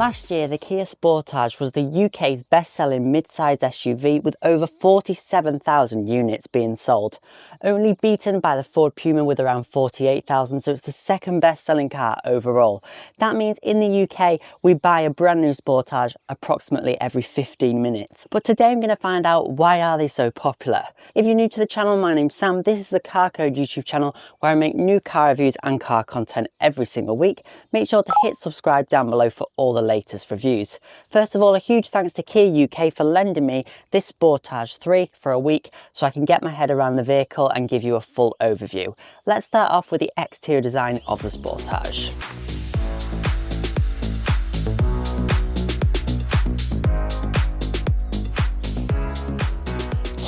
Last year, the Kia Sportage was the UK's best-selling mid-size SUV with over 47,000 units being sold, only beaten by the Ford Puma with around 48,000, so it's the second best-selling car overall. That means in the UK, we buy a brand new Sportage approximately every 15 minutes. But today I'm going to find out why are they so popular. If you're new to the channel, my name's Sam. This is the Carcode YouTube channel where I make new car reviews and car content every single week. Make sure to hit subscribe down below for all the latest reviews. First of all, a huge thanks to Kia UK for lending me this Sportage 3 for a week so I can get my head around the vehicle and give you a full overview. Let's start off with the exterior design of the Sportage.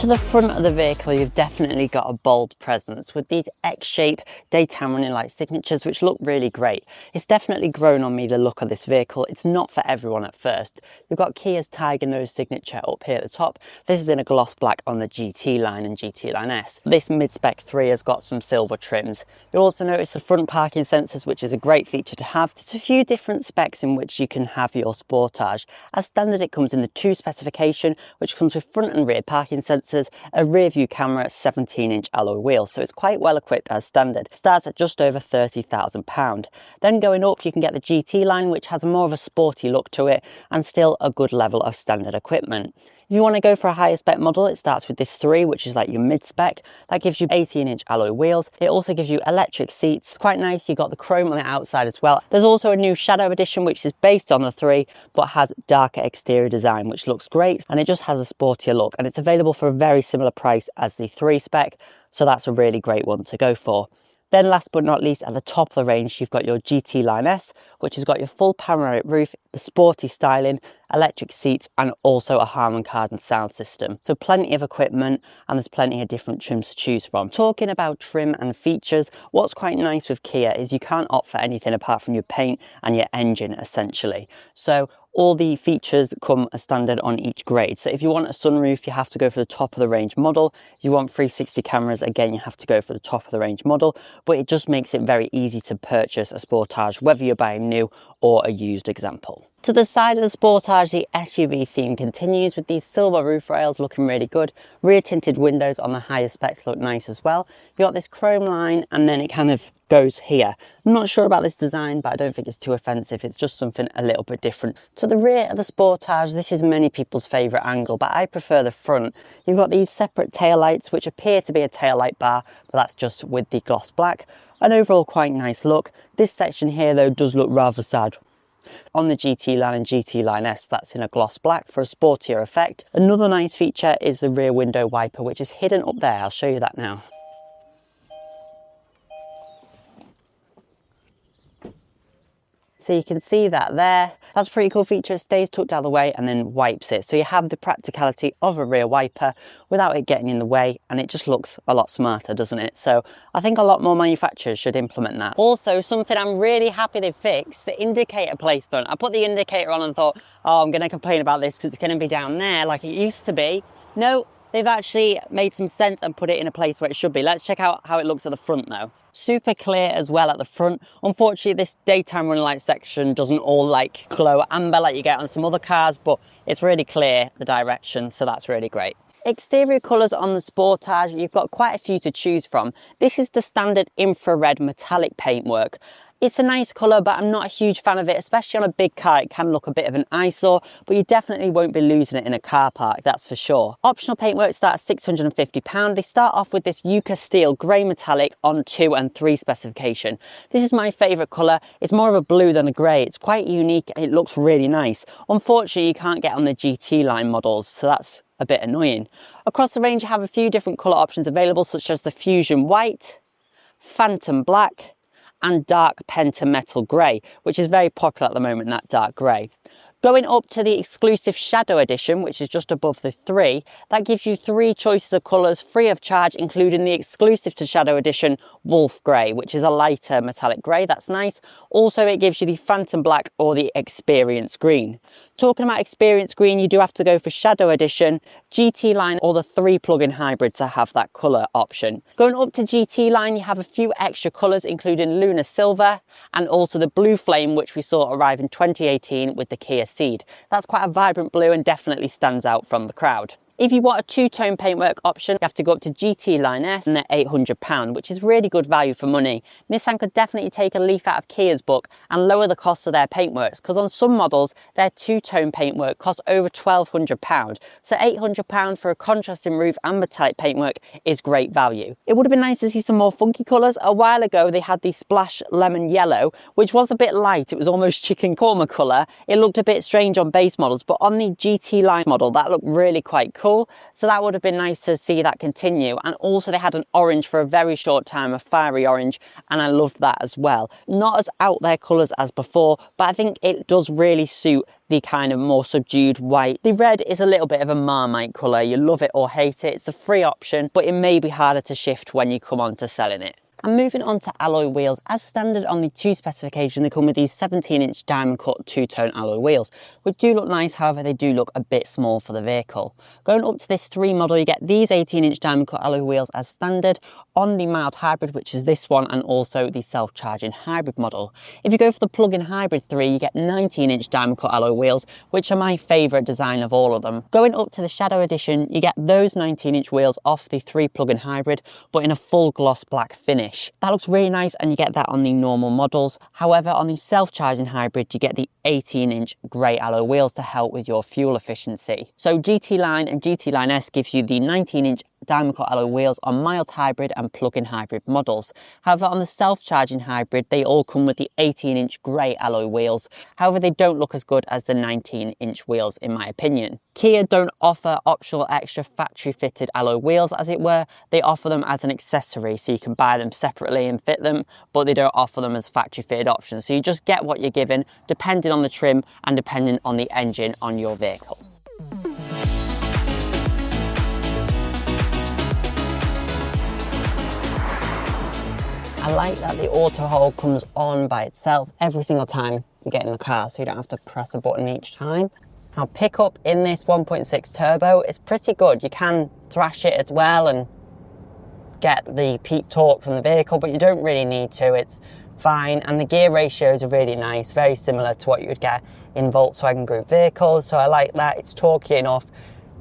To the front of the vehicle, you've definitely got a bold presence with these X-shape daytime running light signatures which look really great. It's definitely grown on me, the look of this vehicle. It's not for everyone at first. You've got Kia's Tiger nose signature up here at the top. This is in a gloss black on the GT line and GT line S. This mid-spec 3 has got some silver trims. You'll also notice the front parking sensors, which is a great feature to have. There's a few different specs in which you can have your Sportage. As standard, it comes in the 2 specification, which comes with front and rear parking sensors, a rear view camera, 17-inch alloy wheels, so it's quite well equipped as standard. It starts at just over £30,000. Then going up, you can get the GT line, which has more of a sporty look to it and still a good level of standard equipment. If you want to go for a higher spec model, it starts with this 3, which is like your mid-spec. That gives you 18-inch alloy wheels. It also gives you electric seats. Quite nice. You've got the chrome on the outside as well. There's also a new Shadow Edition, which is based on the 3, but has darker exterior design, which looks great. And it just has a sportier look. And it's available for a very similar price as the 3 spec. So that's a really great one to go for. Then last but not least, at the top of the range, you've got your GT Line S, which has got your full panoramic roof, the sporty styling, electric seats, and also a Harman Kardon sound system. So plenty of equipment, and there's plenty of different trims to choose from. Talking about trim and features, what's quite nice with Kia is you can't opt for anything apart from your paint and your engine, essentially. So all the features come as standard on each grade. So if you want a sunroof, you have to go for the top of the range model. If you want 360 cameras, again, you have to go for the top of the range model. But it just makes it very easy to purchase a Sportage, whether you're buying new or a used example. To the side of the Sportage, the SUV theme continues with these silver roof rails looking really good. Rear tinted windows on the higher specs look nice as well. You've got this chrome line and then it kind of goes here. I'm not sure about this design, but I don't think it's too offensive. It's just something a little bit different. To the rear of the Sportage, this is many people's favourite angle, but I prefer the front. You've got these separate taillights, which appear to be a taillight bar, but that's just with the gloss black. An overall quite nice look. This section here, though, does look rather sad. On the GT line and GT line S, that's in a gloss black for a sportier effect. Another nice feature is the rear window wiper, which is hidden up there. I'll show you that now. So you can see that there. That's a pretty cool feature. It stays tucked out of the way and then wipes it. So you have the practicality of a rear wiper without it getting in the way, and it just looks a lot smarter, doesn't it? So I think a lot more manufacturers should implement that. Also, something I'm really happy they fixed, the indicator placement. I put the indicator on and thought, oh, I'm going to complain about this because it's going to be down there like it used to be. No. They've actually made some sense and put it in a place where it should be. Let's check out how it looks at the front though. Super clear as well at the front. Unfortunately, this daytime running light section doesn't all like glow amber like you get on some other cars, but it's really clear the direction, so that's really great. Exterior colours on the Sportage, you've got quite a few to choose from. This is the standard infrared metallic paintwork. It's a nice colour, but I'm not a huge fan of it, especially on a big car. It can look a bit of an eyesore, but you definitely won't be losing it in a car park, that's for sure. Optional paintwork starts at £650. They start off with this Yucca steel grey metallic on 2 and 3 specification. This is my favourite colour. It's more of a blue than a grey. It's quite unique. It looks really nice. Unfortunately, you can't get on the GT line models, so that's a bit annoying. Across the range, you have a few different colour options available, such as the Fusion White, Phantom Black, and dark pentametal grey, which is very popular at the moment, that dark grey. Going up to the exclusive Shadow Edition, which is just above the 3, that gives you 3 choices of colours free of charge, including the exclusive to Shadow Edition Wolf Grey, which is a lighter metallic grey. That's nice. Also, it gives you the Phantom Black or the Experience Green. Talking about Experience Green, you do have to go for Shadow Edition, GT line or the 3 plug-in hybrid to have that colour option. Going up to GT line, you have a few extra colours, including Lunar Silver and also the Blue Flame, which we saw arrive in 2018 with the Kia Ceed. That's quite a vibrant blue and definitely stands out from the crowd. If you want a two-tone paintwork option, you have to go up to GT Line S and they're £800, which is really good value for money. Nissan could definitely take a leaf out of Kia's book and lower the cost of their paintworks, because on some models, their two-tone paintwork costs over £1,200. So £800 for a contrasting roof and metallic paintwork is great value. It would have been nice to see some more funky colours. A while ago, they had the Splash Lemon Yellow, which was a bit light. It was almost chicken korma colour. It looked a bit strange on base models, but on the GT Line model, that looked really quite cool. So that would have been nice to see that continue. And also they had an orange for a very short time, a fiery orange, and I loved that as well. Not as out there colours as before, but I think it does really suit the kind of more subdued white. The red is a little bit of a Marmite colour. You love it or hate it. It's a free option, but it may be harder to shift when you come on to selling it. And moving on to alloy wheels, as standard on the 2 specification, they come with these 17-inch diamond cut two-tone alloy wheels, which do look nice. However, they do look a bit small for the vehicle. Going up to this 3 model, you get these 18-inch diamond cut alloy wheels as standard on the mild hybrid, which is this one, and also the self-charging hybrid model. If you go for the plug-in hybrid 3, you get 19-inch diamond cut alloy wheels, which are my favourite design of all of them. Going up to the Shadow Edition, you get those 19-inch wheels off the 3 plug-in hybrid, but in a full gloss black finish. That looks really nice, and you get that on the normal models. However, on the self-charging hybrid, you get the 18-inch grey alloy wheels to help with your fuel efficiency. So GT Line and GT Line S gives you the 19-inch diamond cut alloy wheels on mild hybrid and plug-in hybrid models. However, on the self-charging hybrid, they all come with the 18-inch grey alloy wheels. However, they don't look as good as the 19-inch wheels in my opinion. Kia don't offer optional extra factory-fitted alloy wheels, as it were. They offer them as an accessory, so you can buy them separately and fit them, but they don't offer them as factory-fitted options. So you just get what you're given, depending on the trim and depending on the engine on your vehicle. I like that the auto hold comes on by itself every single time you get in the car, so you don't have to press a button each time. Now, pickup in this 1.6 turbo is pretty good. You can thrash it as well and get the peak torque from the vehicle, but you don't really need to. It's fine, and the gear ratios are really nice, very similar to what you would get in Volkswagen Group vehicles, so I like that. It's torquey enough.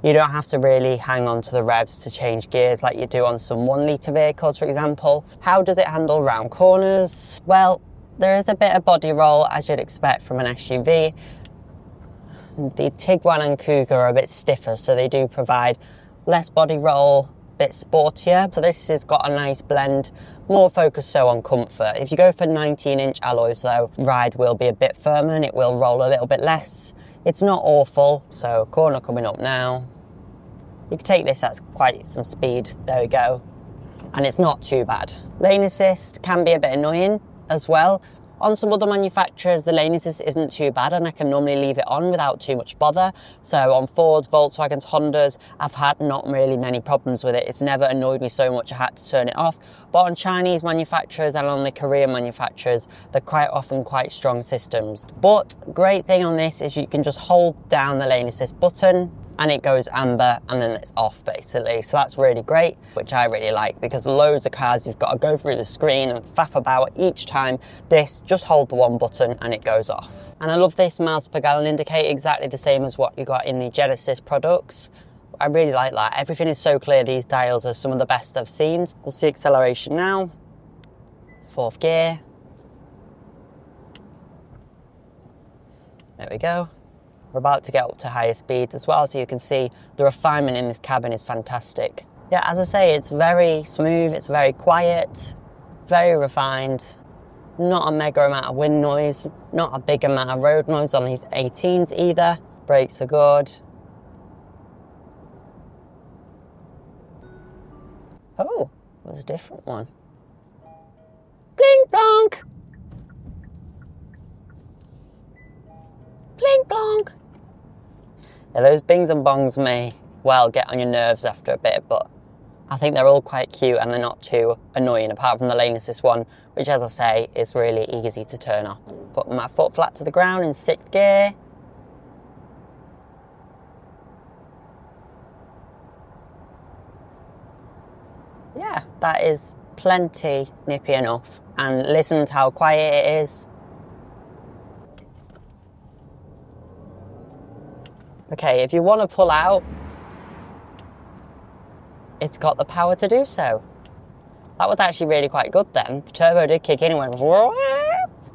You don't have to really hang on to the revs to change gears like you do on some 1 litre vehicles, for example. How does it handle round corners? Well, there is a bit of body roll, as you'd expect from an SUV. The Tiguan and Cougar are a bit stiffer, so they do provide less body roll, a bit sportier. So this has got a nice blend, more focused so on comfort. If you go for 19-inch alloys though, ride will be a bit firmer and it will roll a little bit less. It's not awful, so corner coming up now. You can take this at quite some speed, there we go, and it's not too bad. Lane assist can be a bit annoying as well. On some other manufacturers, the lane assist isn't too bad and I can normally leave it on without too much bother. So on Fords, Volkswagens, Hondas, I've had not really many problems with it. It's never annoyed me so much I had to turn it off. But on Chinese manufacturers and on the Korean manufacturers, they're quite often quite strong systems. But great thing on this is you can just hold down the lane assist button and it goes amber and then it's off basically. So that's really great, which I really like, because loads of cars you've got to go through the screen and faff about each time. This, just hold the one button and it goes off. And I love this miles per gallon indicator, exactly the same as what you got in the Genesis products. I really like that. Everything is so clear. These dials are some of the best I've seen. We'll see acceleration now. 4th gear. There we go. We're about to get up to higher speeds as well, so you can see the refinement in this cabin is fantastic. Yeah, as I say, it's very smooth, it's very quiet, very refined, not a mega amount of wind noise, not a big amount of road noise on these 18s either. Brakes are good. Oh, there's a different one. Bling plonk! Bling Plonk, plonk. Yeah, those bings and bongs may, well, get on your nerves after a bit, but I think they're all quite cute and they're not too annoying, apart from the lane assist one, which, as I say, is really easy to turn off. Put my foot flat to the ground in 6th gear. Yeah, that is plenty nippy enough. And listen to how quiet it is. Okay, if you want to pull out, it's got the power to do so. That was actually really quite good then. The turbo did kick in and went,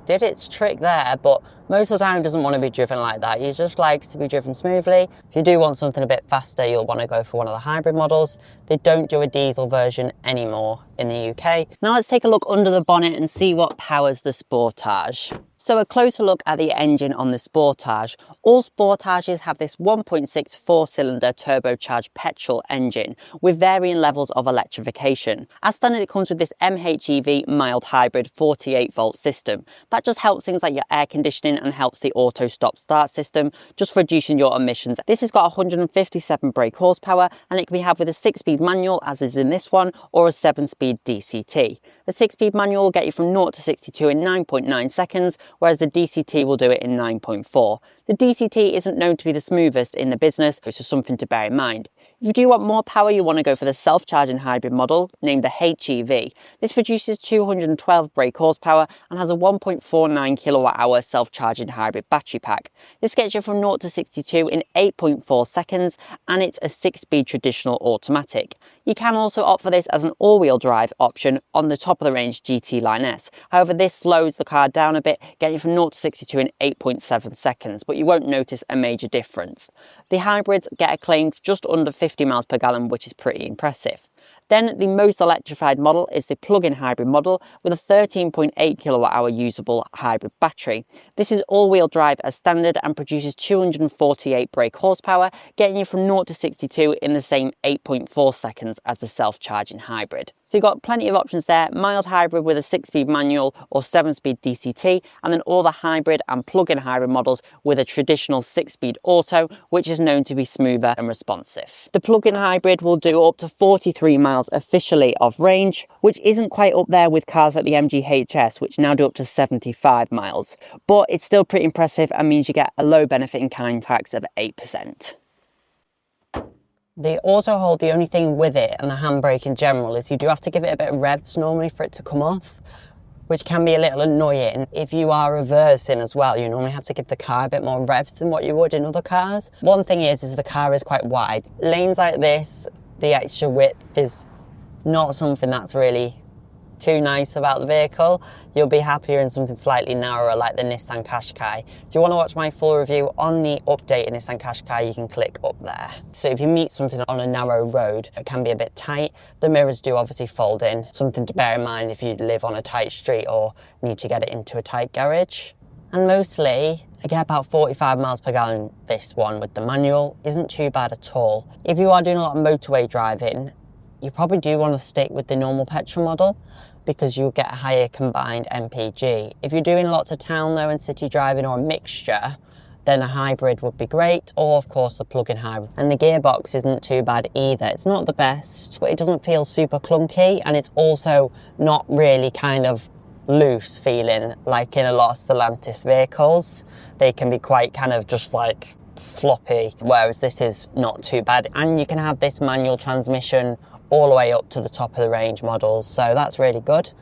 did its trick there, but most of the time it doesn't want to be driven like that. It just likes to be driven smoothly. If you do want something a bit faster, you'll want to go for one of the hybrid models. They don't do a diesel version anymore in the UK. Now let's take a look under the bonnet and see what powers the Sportage. So a closer look at the engine on the Sportage. All Sportages have this 1.6 4-cylinder turbocharged petrol engine with varying levels of electrification. As standard, it comes with this MHEV mild hybrid 48-volt system. That just helps things like your air conditioning and helps the auto stop start system, just reducing your emissions. This has got 157 brake horsepower and it can be had with a 6-speed manual, as is in this one, or a 7-speed DCT. The 6-speed manual will get you from 0 to 62 in 9.9 seconds, whereas the DCT will do it in 9.4. The DCT isn't known to be the smoothest in the business, which is something to bear in mind. If you do want more power, you want to go for the self-charging hybrid model, named the HEV. This produces 212 brake horsepower and has a 1.49 kilowatt-hour self-charging hybrid battery pack. This gets you from 0 to 62 in 8.4 seconds, and it's a 6-speed traditional automatic. You can also opt for this as an all-wheel drive option on the top-of-the-range GT Line S. However, this slows the car down a bit, getting from 0 to 62 in 8.7 seconds, but you won't notice a major difference. The hybrids get acclaimed just under 50 miles per gallon, which is pretty impressive. Then the most electrified model is the plug-in hybrid model with a 13.8 kilowatt-hour usable hybrid battery. This is all-wheel drive as standard and produces 248 brake horsepower, getting you from 0 to 62 in the same 8.4 seconds as the self-charging hybrid. So you've got plenty of options there, mild hybrid with a 6-speed manual or 7-speed DCT, and then all the hybrid and plug-in hybrid models with a traditional 6-speed auto, which is known to be smoother and responsive. The plug-in hybrid will do up to 43 miles officially of range, which isn't quite up there with cars like the MG HS, which now do up to 75 miles. But it's still pretty impressive and means you get a low benefit in kind tax of 8%. The auto hold, the only thing with it and the handbrake in general is you do have to give it a bit of revs normally for it to come off, which can be a little annoying. If you are reversing as well, you normally have to give the car a bit more revs than what you would in other cars. One thing is the car is quite wide. Lanes like this, the extra width is not something that's really too nice about the vehicle. You'll be happier in something slightly narrower like the Nissan Qashqai. If you want to watch my full review on the updated Nissan Qashqai, you can click up there. So if you meet something on a narrow road, it can be a bit tight. The mirrors do obviously fold in. Something to bear in mind if you live on a tight street or need to get it into a tight garage. And mostly, I get about 45 miles per gallon. This one with the manual isn't too bad at all. If you are doing a lot of motorway driving, you probably do want to stick with the normal petrol model because you'll get a higher combined MPG. If you're doing lots of town though and city driving or a mixture, then a hybrid would be great, or of course a plug-in hybrid. And the gearbox isn't too bad either. It's not the best, but it doesn't feel super clunky, and it's also not really kind of loose feeling like in a lot of Stellantis vehicles. They can be quite kind of just like floppy, whereas this is not too bad. And you can have this manual transmission all the way up to the top of the range models, so that's really good,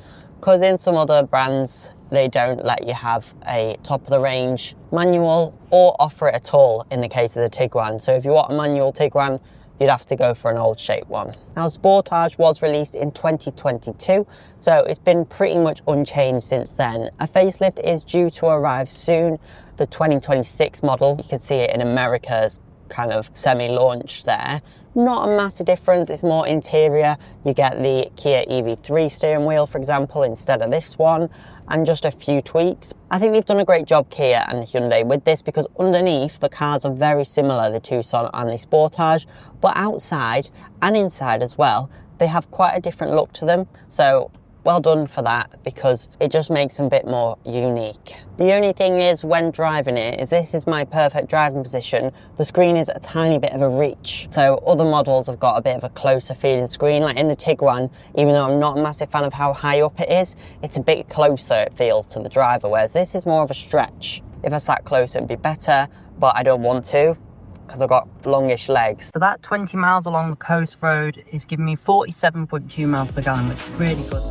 because in some other brands they don't let you have a top of the range manual or offer it at all in the case of the Tiguan. So if you want a manual Tiguan, you'd have to go for an old shape one. Now Sportage was released in 2022, so it's been pretty much unchanged since then. A facelift is due to arrive soon, the 2026 model. You can see it in America's kind of semi-launch there. Not a massive difference, it's more interior. You get the Kia EV3 steering wheel, for example, instead of this one, and just a few tweaks. I think they've done a great job, Kia and Hyundai, with this, because underneath the cars are very similar, the Tucson and the Sportage, but outside and inside as well, they have quite a different look to them. So well done for that, because it just makes them a bit more unique. The only thing is, when driving it, is this is my perfect driving position. The screen is a tiny bit of a reach. So other models have got a bit of a closer feeling screen. Like in the Tiguan, even though I'm not a massive fan of how high up it is, it's a bit closer, it feels, to the driver, whereas this is more of a stretch. If I sat closer, it'd be better, but I don't want to, because I've got longish legs. So that 20 miles along the coast road is giving me 47.2 miles per gallon, which is really good.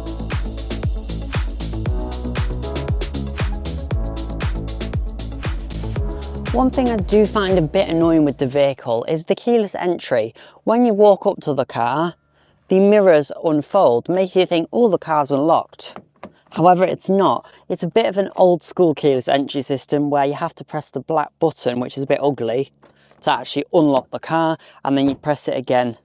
One thing I do find a bit annoying with the vehicle is the keyless entry. When you walk up to the car, the mirrors unfold, making you think, oh, the car's unlocked. However, it's not. It's a bit of an old school keyless entry system where you have to press the black button, which is a bit ugly, to actually unlock the car, and then you press it again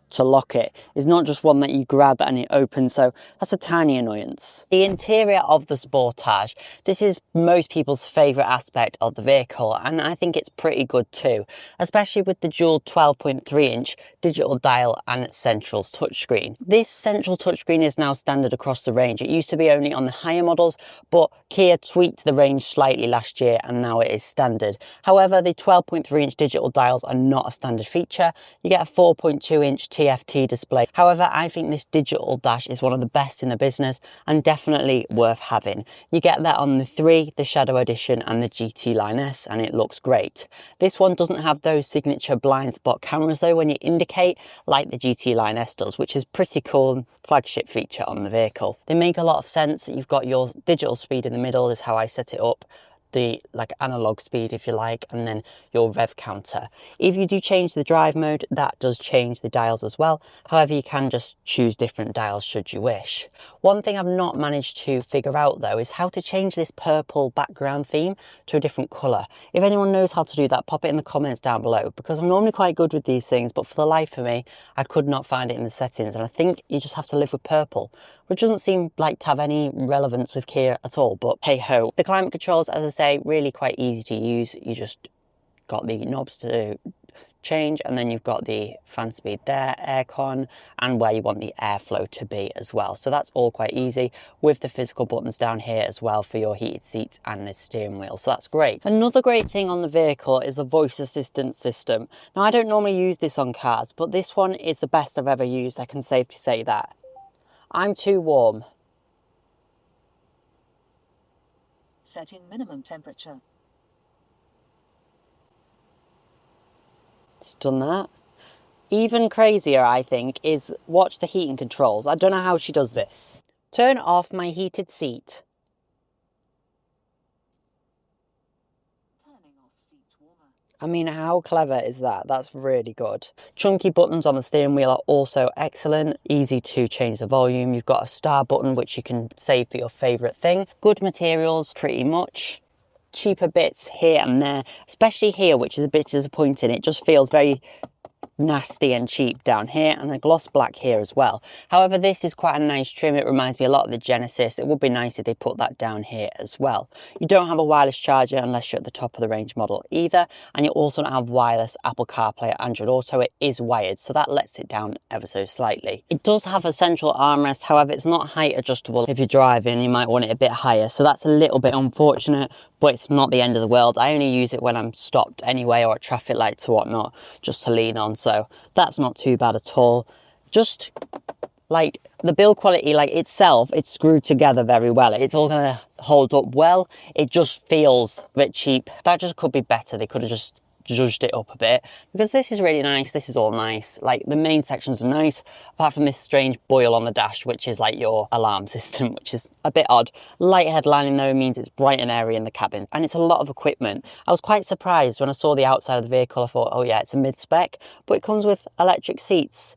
to lock it. It's not just one that you grab and it opens, so that's a tiny annoyance. The interior of the Sportage, this is most people's favourite aspect of the vehicle, and I think it's pretty good too, especially with the dual 12.3-inch digital dial and central touchscreen. This central touchscreen is now standard across the range. It used to be only on the higher models, but Kia tweaked the range slightly last year and now it is standard. However, the 12.3-inch digital dials are not a standard feature. You get a 4.2-inch TFT display. However, I think this digital dash is one of the best in the business and definitely worth having. You get that on the 3, the Shadow Edition and the GT Line S, and it looks great. This one doesn't have those signature blind spot cameras though when you indicate, like the GT Line S does, which is pretty cool, flagship feature on the vehicle. They make a lot of sense. You've got your digital speed in the middle, is how I set it up. The analog speed, if you like, and then your rev counter. If you do change the drive mode, that does change the dials as well. However, you can just choose different dials should you wish. One thing I've not managed to figure out though is how to change this purple background theme to a different colour. If anyone knows how to do that, pop it in the comments down below, because I'm normally quite good with these things, but for the life of me, I could not find it in the settings, and I think you just have to live with purple, which doesn't seem like to have any relevance with Kia at all, but hey ho. The climate controls, as I say, really quite easy to use. You just got the knobs to change, and then you've got the fan speed there, aircon, and where you want the airflow to be as well. So that's all quite easy, with the physical buttons down here as well for your heated seats and the steering wheel. So that's great. Another great thing on the vehicle is the voice assistance system. Now, I don't normally use this on cars, but this one is the best I've ever used. I can safely say that. I'm too warm. Setting minimum temperature. It's done that. Even crazier, I think, is watch the heating controls. I don't know how she does this. Turn off my heated seat. Turning off seat warmer. I mean, how clever is that? That's really good. Chunky buttons on the steering wheel are also excellent. Easy to change the volume. You've got a star button, which you can save for your favourite thing. Good materials, pretty much. Cheaper bits here and there, especially here, which is a bit disappointing. It just feels very nasty and cheap down here, and a gloss black here as well. However, this is quite a nice trim. It reminds me a lot of the Genesis. It would be nice if they put that down here as well. You don't have a wireless charger unless you're at the top of the range model either, and you also don't have wireless Apple CarPlay or Android Auto. It is wired, so that lets it down ever so slightly. It does have a central armrest. However, it's not height adjustable. If you're driving, you might want it a bit higher, so that's a little bit unfortunate, but it's not the end of the world. I only use it when I'm stopped anyway, or at traffic lights or whatnot, just to lean on, so that's not too bad at all. Just like the build quality, like itself, it's screwed together very well. It's all gonna hold up well. It just feels a bit cheap. That just could be better. They could have just judged it up a bit, because this is really nice. This is all nice. Like the main sections are nice, apart from this strange boil on the dash, which is like your alarm system, which is a bit odd. Light headlining though means it's bright and airy in the cabin, and it's a lot of equipment. I was quite surprised when I saw the outside of the vehicle. I thought, oh yeah, it's a mid-spec, but it comes with electric seats.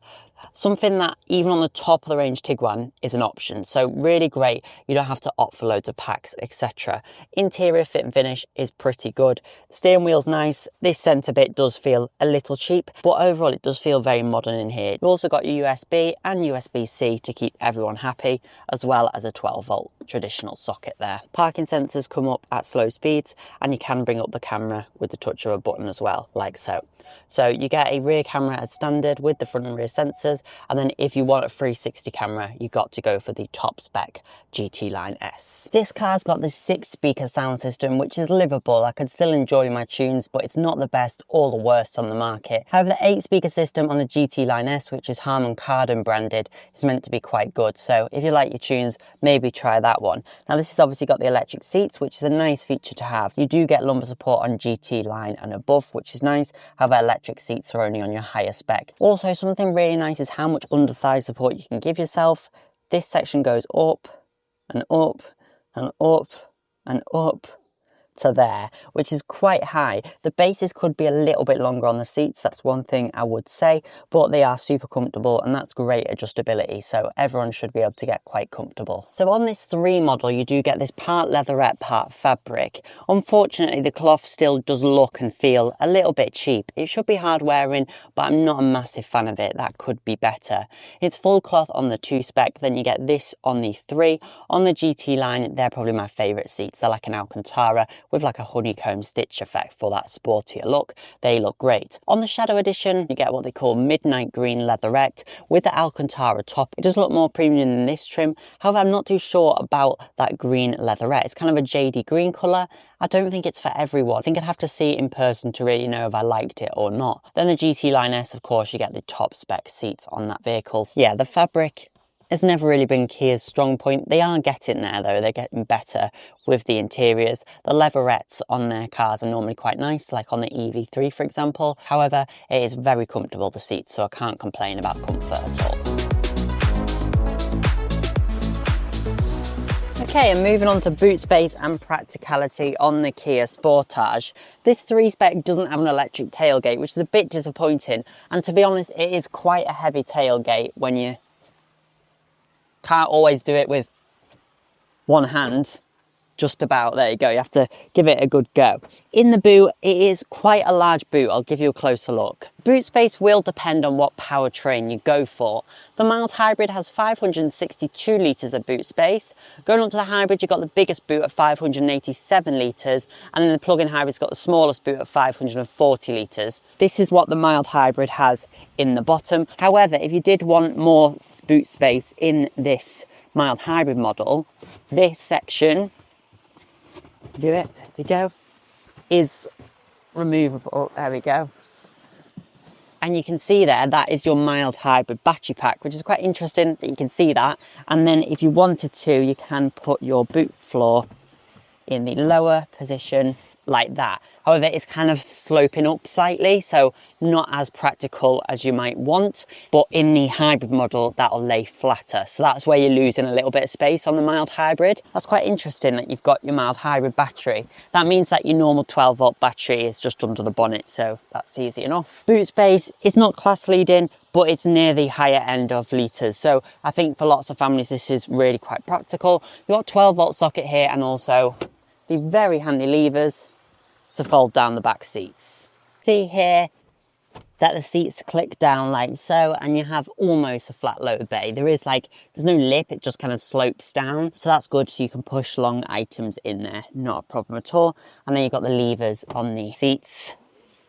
Something that even on the top of the range Tiguan is an option, so really great. You don't have to opt for loads of packs, etc. Interior fit and finish is pretty good. The steering wheel's nice. This centre bit does feel a little cheap, but overall it does feel very modern in here. You've also got your USB and USB-C to keep everyone happy, as well as a 12-volt traditional socket there. Parking sensors come up at slow speeds, and you can bring up the camera with the touch of a button as well, like so. So you get a rear camera as standard with the front and rear sensors, and then if you want a 360 camera, you got to go for the top spec GT Line S. This car's got the 6-speaker sound system, which is livable. I could still enjoy my tunes, but it's not the best or the worst on the market. However, the 8-speaker system on the GT Line S, which is Harman Kardon branded, is meant to be quite good. So if you like your tunes, maybe try that one. Now this has obviously got the electric seats, which is a nice feature to have. You do get lumbar support on GT Line and above, which is nice. However, electric seats are only on your higher spec. Also, something really nice is how much under thigh support you can give yourself. This section goes up and up and up and up to there, which is quite high. The bases could be a little bit longer on the seats, that's one thing I would say, but they are super comfortable and that's great adjustability, so everyone should be able to get quite comfortable. So on this 3 model, you do get this part leatherette, part fabric. Unfortunately, the cloth still does look and feel a little bit cheap. It should be hard wearing, but I'm not a massive fan of it. That could be better. It's full cloth on the 2 spec, then you get this on the 3. On the GT Line, they're probably my favourite seats. They're like an Alcantara with like a honeycomb stitch effect for that sportier look. They look great. On the Shadow Edition, you get what they call midnight green leatherette with the Alcantara top. It does look more premium than this trim. However, I'm not too sure about that green leatherette. It's kind of a jadey green colour. I don't think it's for everyone. I think I'd have to see it in person to really know if I liked it or not. Then the GT Line S, of course, you get the top spec seats on that vehicle. Yeah, the fabric has never really been Kia's strong point. They are getting there though, they're getting better with the interiors. The leatherettes on their cars are normally quite nice, like on the EV3 for example. However, it is very comfortable, the seats, so I can't complain about comfort at all. Okay, and moving on to boot space and practicality on the Kia Sportage. This 3 spec doesn't have an electric tailgate, which is a bit disappointing. And to be honest, it is quite a heavy tailgate when you can't always do it with one hand. Just about, there you go, you have to give it a good go. In the boot, it is quite a large boot. I'll give you a closer look. Boot space will depend on what powertrain you go for. The mild hybrid has 562 litres of boot space. Going up to the hybrid, you've got the biggest boot at 587 litres, and then the plug-in hybrid's got the smallest boot at 540 litres. This is what the mild hybrid has in the bottom. However, if you did want more boot space in this mild hybrid model, this section, there we go, is removable. There we go. And you can see there, that is your mild hybrid battery pack, which is quite interesting that you can see that. And then if you wanted to, you can put your boot floor in the lower position like that. However, it's kind of sloping up slightly, so not as practical as you might want. But in the hybrid model, that'll lay flatter. So that's where you're losing a little bit of space on the mild hybrid. That's quite interesting that you've got your mild hybrid battery. That means that your normal 12-volt battery is just under the bonnet, so that's easy enough. Boot space, it's not class leading, but it's near the higher end of litres. So I think for lots of families, this is really quite practical. You've got a 12-volt socket here and also the very handy levers to fold down the back seats. See here that the seats click down like so, and you have almost a flat load bay. There's no lip, it just kind of slopes down. So that's good, so you can push long items in there, not a problem at all. And then you've got the levers on the seats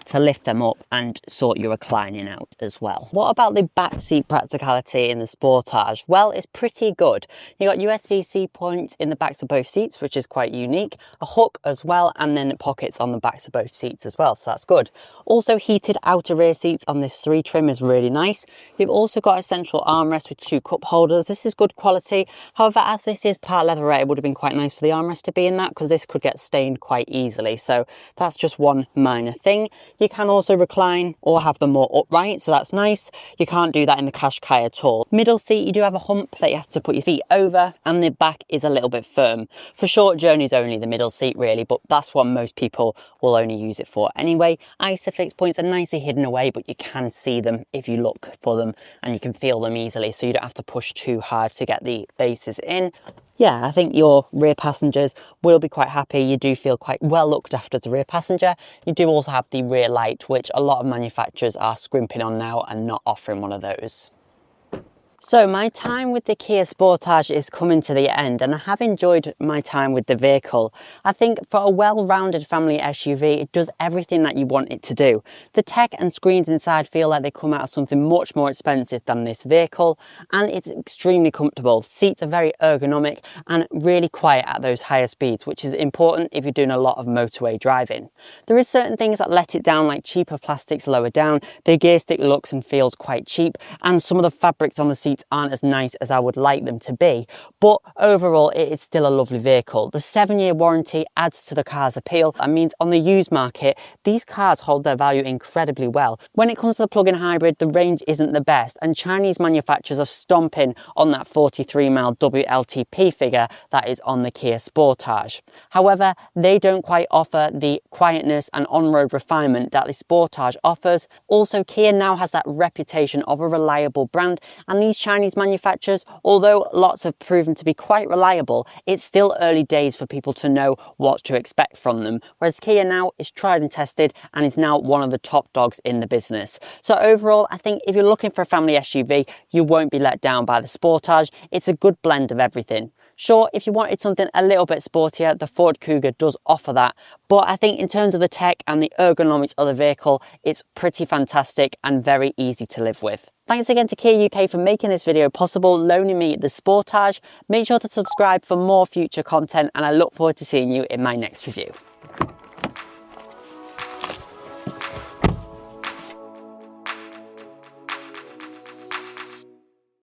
to lift them up and sort your reclining out as well. What about the back seat practicality in the Sportage? Well, it's pretty good. You got USB-C points in the backs of both seats, which is quite unique, a hook as well, and then pockets on the backs of both seats as well, so that's good. Also, heated outer rear seats on this 3 trim is really nice. You've also got a central armrest with 2 cup holders. This is good quality. However, as this is part leatherette, it would have been quite nice for the armrest to be in that, because this could get stained quite easily. So that's just one minor thing. You can also recline or have them more upright, so that's nice. You can't do that in the Qashqai at all. Middle seat, you do have a hump that you have to put your feet over, and the back is a little bit firm. For short journeys only, the middle seat really, but that's what most people will only use it for anyway. Isofix points are nicely hidden away, but you can see them if you look for them, and you can feel them easily, so you don't have to push too hard to get the bases in. Yeah, I think your rear passengers will be quite happy. You do feel quite well looked after as a rear passenger. You do also have the rear light, which a lot of manufacturers are scrimping on now and not offering one of those. So my time with the Kia Sportage is coming to the end, and I have enjoyed my time with the vehicle. I think for a well-rounded family SUV, it does everything that you want it to do. The tech and screens inside feel like they come out of something much more expensive than this vehicle, and it's extremely comfortable. Seats are very ergonomic and really quiet at those higher speeds, which is important if you're doing a lot of motorway driving. There is certain things that let it down, like cheaper plastics lower down, the gear stick looks and feels quite cheap, and some of the fabrics on the seats aren't as nice as I would like them to be, but overall it is still a lovely vehicle. The 7-year warranty adds to the car's appeal and means on the used market these cars hold their value incredibly well. When it comes to the plug-in hybrid, the range isn't the best, and Chinese manufacturers are stomping on that 43 mile WLTP figure that is on the Kia Sportage. However, they don't quite offer the quietness and on-road refinement that the Sportage offers. Also, Kia now has that reputation of a reliable brand, and these Chinese manufacturers, although lots have proven to be quite reliable, it's still early days for people to know what to expect from them, whereas Kia now is tried and tested and is now one of the top dogs in the business. So overall, I think if you're looking for a family SUV, you won't be let down by the Sportage. It's a good blend of everything. Sure, if you wanted something a little bit sportier, the Ford Kuga does offer that, but I think in terms of the tech and the ergonomics of the vehicle, it's pretty fantastic and very easy to live with. Thanks again to Kia UK for making this video possible, loaning me the Sportage. Make sure to subscribe for more future content, and I look forward to seeing you in my next review.